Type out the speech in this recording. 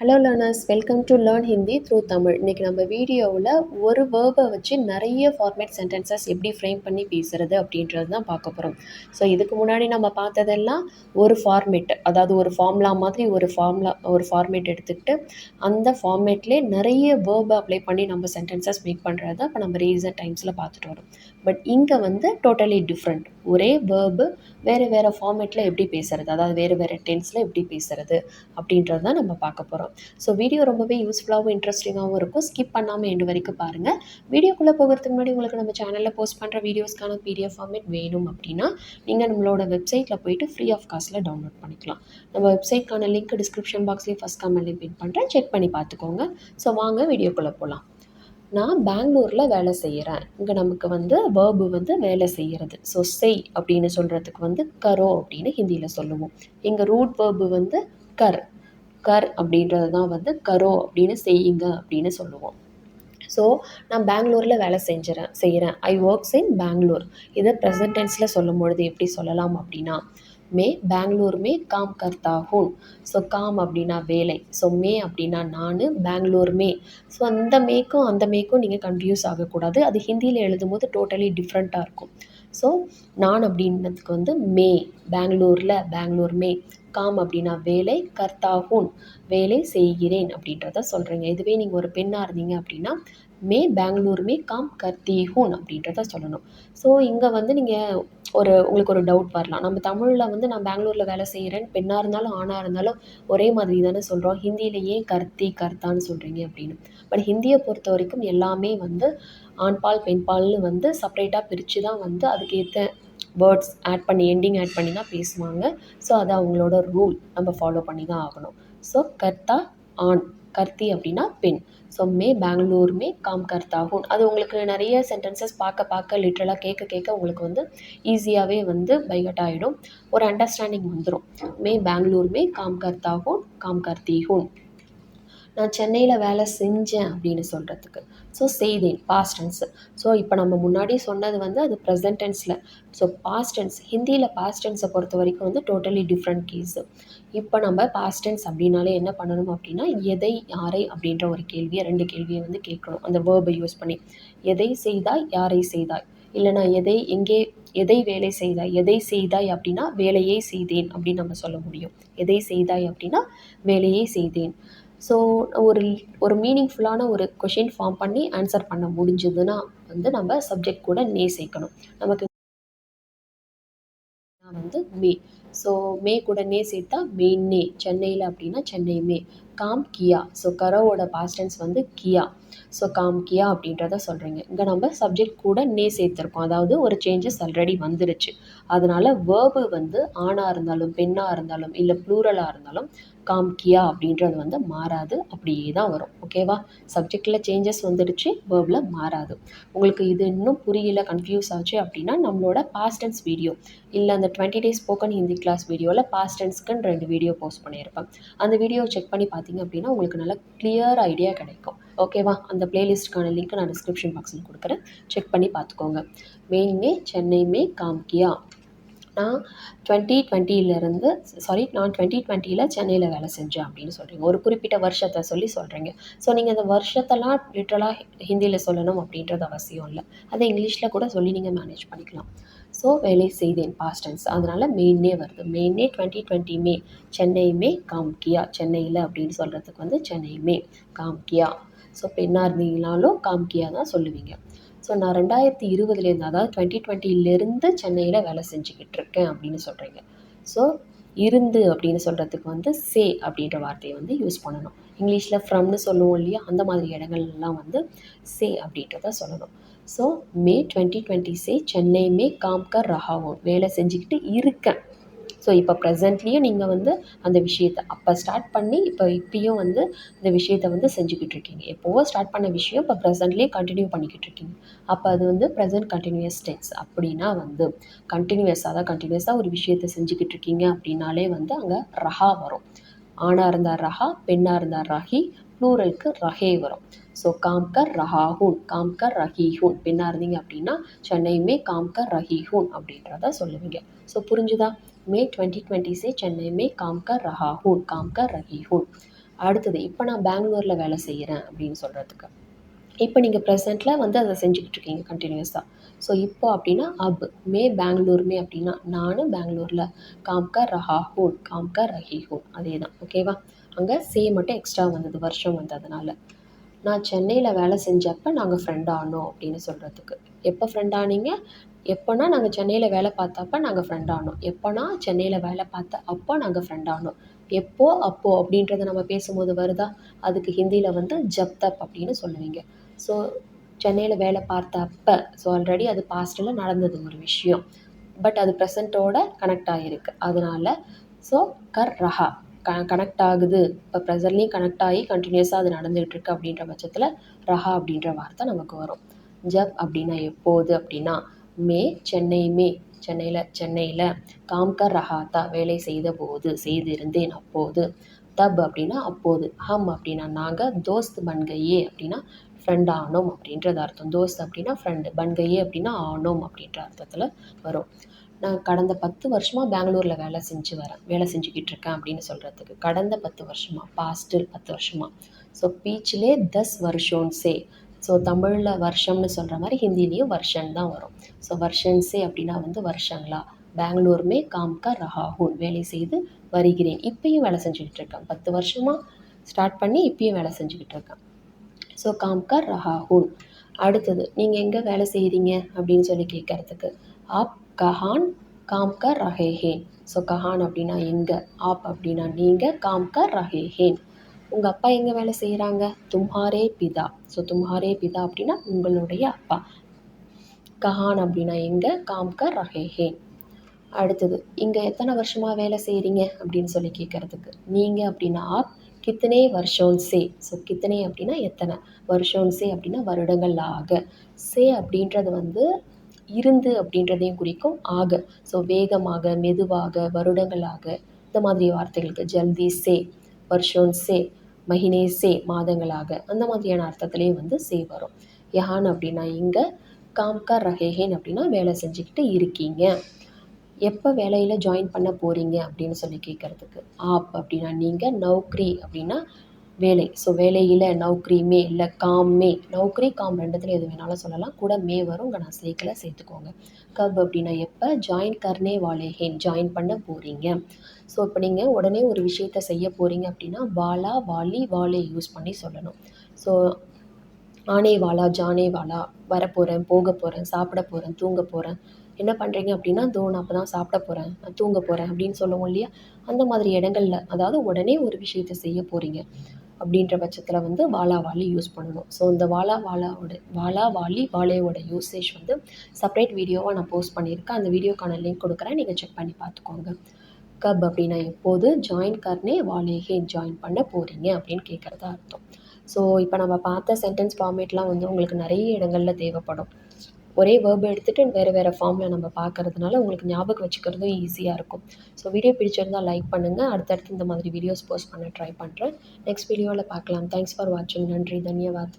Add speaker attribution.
Speaker 1: Hello learners, welcome to learn Hindi through Tamil. இன்றைக்கி நம்ம வீடியோவில் ஒரு வேர்பை வச்சு நிறைய ஃபார்மேட் சென்டென்சஸ் எப்படி ஃப்ரேம் பண்ணி பேசுகிறது அப்படின்றது தான் பார்க்க போகிறோம். ஸோ இதுக்கு முன்னாடி நம்ம பார்த்ததெல்லாம் ஒரு ஃபார்மேட், அதாவது ஒரு ஃபார்முலா மாதிரி ஒரு ஃபார்மேட் எடுத்துக்கிட்டு அந்த ஃபார்மேட்லேயே நிறைய வேர்பை அப்ளை பண்ணி நம்ம சென்டென்சஸ் மேக் பண்ணுறது தான் இப்போ நம்ம ரீசன்ட் டைம்ஸில் பார்த்துட்டு வரோம். பட் இங்கே வந்து டோட்டலி டிஃப்ரெண்ட். ஒரே வேர்பு வேறு ஃபார்மேட்டில் எப்படி பேசுகிறது, அதாவது வேறு டென்ஸில் எப்படி பேசுகிறது அப்படின்றது தான் நம்ம பார்க்க போகிறோம். ஸோ வீடியோ ரொம்பவே யூஸ்ஃபுல்லாகவும் இன்ட்ரெஸ்டிங்காகவும் இருக்கும். ஸ்கிப் பண்ணாமல் எண்டு வரைக்கும் பாருங்கள். வீடியோக்குள்ளே போகிறதுக்கு முன்னாடி உங்களுக்கு நம்ம சேனலில் போஸ்ட் பண்ணுற வீடியோஸ்க்கான PDF ஃபார்மேட் வேணும் அப்படின்னா நீங்கள் நம்மளோட வெப்சைட்டில் போய்ட்டு ஃப்ரீ ஆஃப் காஸ்ட்டில் டவுன்லோட் பண்ணிக்கலாம். நம்ம வெப்சைட்க்கான லிங்க் டிஸ்கிரிப்ஷன் பாக்ஸ்லேயும் ஃபஸ்ட் கமெண்ட்லேயும் பின் பண்ணுறேன், செக் பண்ணி பார்த்துக்கோங்க. ஸோ வாங்க வீடியோக்குள்ளே போகலாம். நான் பெங்களூரில் வேலை செய்கிறேன். இங்கே நமக்கு வந்து வேர்பு வந்து வேலை செய்கிறது. ஸோ செய் அப்படின்னு சொல்கிறதுக்கு வந்து கரோ அப்படின்னு ஹிந்தியில் சொல்லுவோம். இங்கே ரூட் வேர்பு வந்து கர் அப்படின்றது தான் வந்து கரோ அப்படின்னு செய்யுங்க அப்படின்னு சொல்லுவோம். ஸோ நான் பெங்களூரில் வேலை செய்கிறேன். ஐ ஒர்க்ஸ் இன் பெங்களூர். இதை ப்ரெசன்ட் டென்ஸில் சொல்லும் பொழுது எப்படி சொல்லலாம் அப்படின்னா, மே பெங்களூர் மே காம் கர்த்தா ஹூன். ஸோ காம் அப்படின்னா வேலை, ஸோ மே அப்படின்னா நான், பெங்களூர் மே. ஸோ அந்த மேக்கும் நீங்கள் கன்ஃபியூஸ் ஆகக்கூடாது. அது ஹிந்தியில் எழுதும்போது டோட்டலி டிஃப்ரெண்ட்டாக இருக்கும். ஸோ நான் அப்படின்றதுக்கு வந்து மே, பெங்களூர் மே. காம் அப்படின்னா வேலை, கர்த்தாஹூன் வேலை செய்கிறேன் அப்படின்றத சொல்கிறீங்க. இதுவே நீங்கள் ஒரு பெண்ணாக இருந்தீங்க அப்படின்னா மே பெங்களூர் மே காம் கர்த்தீஹூன் அப்படின்றத சொல்லணும். ஸோ இங்கே வந்து நீங்கள் உங்களுக்கு ஒரு டவுட் வரலாம். நம்ம தமிழில் வந்து நான் பெங்களூரில் வேலை செய்கிறேன்னு பெண்ணாக இருந்தாலும் ஆணாக இருந்தாலும் ஒரே மாதிரி தானே சொல்கிறோம். ஹிந்தியில் ஏன் கர்த்தான்னு சொல்கிறீங்க அப்படின்னு. பட் ஹிந்தியை பொறுத்த வரைக்கும் எல்லாமே வந்து ஆண்பால் பெண்பால்னு வந்து செப்பரேட்டாக பிரித்து தான் வந்து அதுக்கேற்ற வேர்ட்ஸ் எண்டிங் ஆட் பண்ணி தான் பேசுவாங்க. ஸோ அது அவங்களோட ரூல், நம்ம ஃபாலோ பண்ணி தான் ஆகணும். ஸோ கர்த்தா ஆண், கர்த்தி அப்படின்னா பெண். ஸோ மே பெங்களூர் மே காம் கர்த்தா ஹூன். அது உங்களுக்கு நிறைய சென்டென்சஸ் பார்க்க லிட்ரலாக கேட்க உங்களுக்கு வந்து ஈஸியாகவே வந்து பைகட் ஆகிடும். ஒரு அண்டர்ஸ்டாண்டிங் வந்துடும். மே பெங்களூர் மே காம் கர்த்தா ஹூன், காம் கர்த்தி ஹூன். நான் சென்னையில் வேலை செஞ்சேன் அப்படின்னு சொல்கிறதுக்கு ஸோ செய்தேன், பாஸ்ட் டென்ஸு. ஸோ இப்போ நம்ம முன்னாடி சொன்னது வந்து அது ப்ரெசன்ட் டென்ஸில். ஸோ பாஸ்ட் டென்ஸ், ஹிந்தியில் பாஸ்ட் டென்ஸை பொறுத்த வரைக்கும் வந்து டோட்டலி டிஃப்ரெண்ட் கேஸு. இப்போ நம்ம பாஸ்ட் டென்ஸ் அப்படின்னாலே என்ன பண்ணணும் அப்படின்னா, எதை யாரை அப்படின்ற ஒரு ரெண்டு கேள்வியை வந்து கேட்கணும் அந்த வேர்பை யூஸ் பண்ணி. எதை செய்தாய், யாரை செய்தாய், இல்லைனா எதை வேலை செய்தாய். எதை செய்தாய் அப்படின்னா வேலையை செய்தேன் அப்படின்னு நம்ம சொல்ல முடியும். எதை செய்தாய் அப்படின்னா வேலையை செய்தேன். ஸோ ஒரு மீனிங்ஃபுல்லான ஒரு கொஷின் ஃபார்ம் பண்ணி ஆன்சர் பண்ண முடிஞ்சதுன்னா வந்து நம்ம சப்ஜெக்ட் கூட நே சேர்க்கணும். நமக்கு வந்து மே. ஸோ மே கூட நே சேர்த்தா மெயின்னே. சென்னையில் அப்படின்னா சென்னை மே. காம் கியா. ஸோ கரோவோட பாஸ்ட் டென்ஸ் வந்து கியா. ஸோ காம் கியா அப்படின்றத சொல்கிறீங்க. இங்கே நம்ம சப்ஜெக்ட் கூட நே சேர்த்துருக்கோம், அதாவது ஒரு சேஞ்சஸ் ஆல்ரெடி வந்துருச்சு. அதனால் வேர்பு வந்து ஆணாக இருந்தாலும் பெண்ணாக இருந்தாலும் இல்லை ப்ளூரலாக இருந்தாலும் காம் கியா அப்படின்றது வந்து மாறாது, அப்படியே தான் வரும். ஓகேவா? சப்ஜெக்டில் சேஞ்சஸ் வந்துடுச்சு, வேர்பில் மாறாது. உங்களுக்கு இது இன்னும் புரியல, கன்ஃபியூஸ் ஆச்சு அப்படின்னா நம்மளோட பாஸ்ட் டென்ஸ் வீடியோ இல்லை அந்த 20 days ஸ்போக்கன் ஹிந்தி கிளாஸ் வீடியோவில் பாஸ்ட் டென்ஸ்க்குன்னு 2 வீடியோ போஸ்ட் பண்ணியிருப்பேன். அந்த வீடியோ செக் பண்ணி பார்த்தீங்க அப்படின்னா உங்களுக்கு நல்லா கிளியர் ஐடியா கிடைக்கும். ஓகேவா? அந்த பிளேலிஸ்ட்டுக்கான லிங்க் நான் டிஸ்கிரிப்ஷன் பாக்ஸில் கொடுக்குறேன், செக் பண்ணி பார்த்துக்கோங்க. மெயின் மே, சென்னை மே, காம் கியா. நான் 2020 சென்னையில் வேலை செஞ்சேன் அப்படின்னு சொல்கிறீங்க. ஒரு குறிப்பிட்ட வருஷத்தை சொல்கிறீங்க. ஸோ நீங்கள் அந்த வருஷத்தெல்லாம் லிட்ரலாக ஹிந்தியில் சொல்லணும் அப்படின்றது அவசியம் இல்லை. அதை இங்கிலீஷில் கூட சொல்லி நீங்கள் மேனேஜ் பண்ணிக்கலாம். ஸோ வேலை செய்தேன் பாஸ்ட் டென்ஸ், அதனால் மெயின்னே வருது. மெயின்னே 2020 மே, சென்னை மே காம் கியா. சென்னையில் அப்படின்னு சொல்கிறதுக்கு வந்து சென்னை மே காம் கியா. ஸோ பெண்ணாக இருந்தீங்கனாலும் காம் கியா தான் சொல்லுவீங்க. ஸோ நான் 2020 அதாவது 2020 சென்னையில் வேலை செஞ்சுக்கிட்டு இருக்கேன் அப்படின்னு சொல்கிறீங்க. ஸோ இருந்து அப்படின்னு சொல்கிறதுக்கு வந்து சே அப்படின்ற வார்த்தையை வந்து யூஸ் பண்ணணும். இங்கிலீஷில் ஃப்ரம்னு சொல்லுவோம் இல்லையா, அந்த மாதிரி இடங்கள்லாம் வந்து சே அப்படின்றத சொல்லணும். ஸோ மே 2020 சே சென்னை மே காம் கர் ரஹா ஹூம். வேலை செஞ்சுக்கிட்டு இருக்கேன். ஸோ இப்போ ப்ரெசென்ட்லேயும் நீங்கள் வந்து அந்த விஷயத்தை அப்போ ஸ்டார்ட் பண்ணி இப்போயும் வந்து இந்த விஷயத்தை வந்து செஞ்சுக்கிட்டு இருக்கீங்க. எப்போவோ ஸ்டார்ட் பண்ண விஷயம் இப்போ ப்ரெசென்ட்லேயே கண்டினியூ பண்ணிக்கிட்டு இருக்கீங்க. அப்போ அது வந்து ப்ரெசென்ட் கண்டினியூஸ் டென்ஸ். அப்படின்னா வந்து கண்டினியூஸாக ஒரு விஷயத்தை செஞ்சுக்கிட்டு இருக்கீங்க அப்படின்னாலே வந்து அங்கே ரஹா வரும். ஆணாக இருந்தால் ரஹா, பெண்ணாக இருந்தால் ரஹி, ப்ளூரலுக்கு ரஹே வரும். ஸோ காம்கர் ரஹாஹூன், காம்கர் ரஹீஹூன். பெண்ணாக இருந்தீங்க அப்படின்னா சென்னையுமே காம்கர் ரஹீஹூன் அப்படின்றத சொல்லுவீங்க. ஸோ புரிஞ்சுதா? மே 2020 से चेन्नई में काम कर रहा हूँ, काम कर रही हूँ. அடுத்தது இப்போ நான் பெங்களூரில் வேலை செய்கிறேன் அப்படின்னு சொல்கிறதுக்கு. இப்போ நீங்கள் ப்ரெசென்ட்டில் வந்து அதை செஞ்சுக்கிட்டு இருக்கீங்க கண்டினியூஸாக. ஸோ இப்போ அப்படின்னா அப், மே பெங்களூர் மே அப்படின்னா நான் பெங்களூரில், காம் கர் ரஹா ஹூன், காம் கர் ரஹி ஹூன், அதே தான். ஓகேவா? அங்கே சே மட்டும் எக்ஸ்ட்ரா வந்தது வருஷம் வந்ததுனால. நான் சென்னையில் வேலை செஞ்சப்போ நாங்கள் ஃப்ரெண்ட் ஆனோம் அப்படின்னு சொல்கிறதுக்கு. எப்போ ஃப்ரெண்ட் ஆனீங்க? எப்போனா நாங்கள் சென்னையில் வேலை பார்த்தப்ப நாங்கள் ஃப்ரெண்ட் ஆனோம். எப்போனா சென்னையில் வேலை பார்த்த அப்போ நாங்கள் ஃப்ரெண்ட் ஆனோம். எப்போ அப்போ அப்படின்றத நம்ம பேசும்போது வருதா? அதுக்கு ஹிந்தியில் வந்து ஜப் தப் அப்படின்னு சொல்லுவீங்க. ஸோ சென்னையில் வேலை பார்த்த அப்போ, ஸோ ஆல்ரெடி அது பாஸ்ட்டில் நடந்தது ஒரு விஷயம். பட் அது ப்ரெசண்ட்டோட கனெக்ட் ஆகிருக்கு. அதனால ஸோ கர் ரஹா கனெக்ட் ஆகுது. இப்போ ப்ரெசன்ட்லேயும் கனெக்ட் ஆகி கண்டினியூஸாக அது நடந்துகிட்ருக்கு அப்படின்ற பட்சத்தில் ரஹா அப்படின்ற வார்த்தை நமக்கு வரும். ஜப் அப்படின்னா எப்போது அப்படின்னா மே, சென்னை மே, சென்னையில் காம்கர் ரஹாத்தா வேலை செய்தபோது, செய்திருந்தேன் அப்போது. தப் அப்படின்னா அப்போது. ஹம் அப்படின்னா நாங்கள், தோஸ்த் பன்கையே அப்படின்னா ஃப்ரெண்ட் ஆனோம் அப்படின்றது அர்த்தம். தோஸ்த் அப்படின்னா ஃப்ரெண்டு, பன்கையே அப்படின்னா ஆனோம் அப்படின்ற அர்த்தத்தில் வரும். நான் கடந்த 10 வருஷமாக பெங்களூரில் வேலை செஞ்சுக்கிட்டு இருக்கேன் அப்படின்னு சொல்கிறதுக்கு. கடந்த 10 வருஷமா, பாஸ்ட்டு 10 வருஷமா. ஸோ பீச்சிலே 10 வருஷோன் சே. ஸோ தமிழில் வருஷம்னு சொல்கிற மாதிரி ஹிந்திலேயும் வருஷன் தான் வரும். ஸோ வருஷன் சே அப்படின்னா வந்து வருஷங்களா. பெங்களூர் மே காம் கர் ரஹா ஹூன், வேலை செய்து வருகிறேன். இப்பயும் வேலை செஞ்சுக்கிட்டு இருக்கேன். 10 வருஷமாக ஸ்டார்ட் பண்ணி இப்பயும் வேலை செஞ்சுக்கிட்டு இருக்கேன். ஸோ காம் கர் ரஹா ஹூன். அடுத்தது நீங்கள் எங்கே வேலை செய்கிறீங்க அப்படின்னு சொல்லி கேட்குறதுக்கு, ஆப் கஹான் காம் கர் ரஹே ஹேன். ஸோ கஹான் அப்படின்னா எங்கே, ஆப் அப்படின்னா நீங்கள், காம் கர் ரஹே ஹேன். உங்கள் அப்பா எங்கே வேலை செய்கிறாங்க? தும்ஹாரே பிதா. ஸோ தும்ஹாரே பிதா அப்படின்னா உங்களுடைய அப்பா. கஹான் அப்படின்னா எங்கே, காம் கர் ரஹே ஹேன். அடுத்தது இங்கே எத்தனை வருஷமாக வேலை செய்கிறீங்க அப்படின்னு சொல்லி கேட்குறதுக்கு, நீங்கள் அப்படின்னா ஆப், கித்தனே வருஷோன் சே. ஸோ கித்தனே அப்படின்னா எத்தனை, வருஷோன் சே அப்படின்னா வருடங்கள் ஆக. சே அப்படின்றது வந்து இருந்து அப்படின்றதையும் குறிக்கும், ஆக. ஸோ வேகமாக, மெதுவாக, வருடங்களாக, இந்த மாதிரி வார்த்தைகளுக்கு ஜல்தி சே, வருஷோன் சே, மஹினே சே, மாதங்களாக, அந்த மாதிரியான அர்த்தத்துலேயும் வந்து சே வரும். யஹான் அப்படின்னா இங்கே, காம்கர் ரஹேஹேன் அப்படின்னா வேலை செஞ்சுக்கிட்டு இருக்கீங்க. எப்போ வேலையில் ஜாயின் பண்ண போகிறீங்க அப்படின்னு சொல்லி கேட்குறதுக்கு, ஆப் அப்படின்னா நீங்கள், நௌக்ரி அப்படின்னா வேலை. ஸோ வேலையில் நௌக்ரி மே, இல்லை காம் மே. நௌக்ரி காம் ரெண்டுத்துல எது வேணாலும் சொல்லலாம். கூட மே வரும், இங்கே நான் சேர்க்கல, சேர்த்துக்கோங்க. கப் அப்படின்னா எப்போ, ஜாயின் கர்னே வாலே ஹேன், ஜாயின் பண்ண போகிறீங்க. ஸோ இப்போ நீங்கள் உடனே ஒரு விஷயத்தை செய்ய போகிறீங்க அப்படின்னா வாலா, வாலி, வாலே யூஸ் பண்ணி சொல்லணும். ஸோ ஆனே வாலா, ஜானே வாலா, வரப்போகிறேன், போக போகிறேன், சாப்பிட போகிறேன், தூங்க போகிறேன். என்ன பண்ணுறீங்க அப்படின்னா, நான் அப்போ தான் சாப்பிட போகிறேன், நான் தூங்க போகிறேன் அப்படின்னு சொல்லுவோம் இல்லையா? அந்த மாதிரி இடங்களில், அதாவது உடனே ஒரு விஷயத்தை செய்ய போகிறீங்க அப்படின்ற பட்சத்தில் வந்து வாலா, வாலி யூஸ் பண்ணணும். ஸோ இந்த வாலா, வாலி, வாலேவோட யூசேஜ் வந்து செப்பரேட் வீடியோவாக நான் போஸ்ட் பண்ணியிருக்கேன். அந்த வீடியோக்கான லிங்க் கொடுக்குறேன், நீங்கள் செக் பண்ணி பார்த்துக்கோங்க. கப் அப்படின்னா எப்போது, ஜாயின் கர்னே வாலே ஹேன், ஜாயின் பண்ண போகிறீங்க அப்படின்னு கேட்குறதா அர்த்தம். ஸோ இப்போ நம்ம பார்த்த சென்டென்ஸ் ஃபார்மேட்லாம் வந்து உங்களுக்கு நிறைய இடங்களில் தேவைப்படும். ஒரே வேர்பை எடுத்துகிட்டு வேறு வேறு ஃபார்மில் நம்ம பார்க்கறதுனால உங்களுக்கு ஞாபகம் வச்சுக்கிறதும் ஈஸியாக இருக்கும். ஸோ வீடியோ பிடிச்சிருந்தால் லைக் பண்ணுங்கள். அடுத்தடுத்து இந்த மாதிரி வீடியோஸ் போஸ்ட் பண்ண ட்ரை பண்ணுறேன். நெக்ஸ்ட் வீடியோவில் பார்க்கலாம். தேங்க்ஸ் ஃபார் வாட்சிங். நன்றி, தன்யவாத்.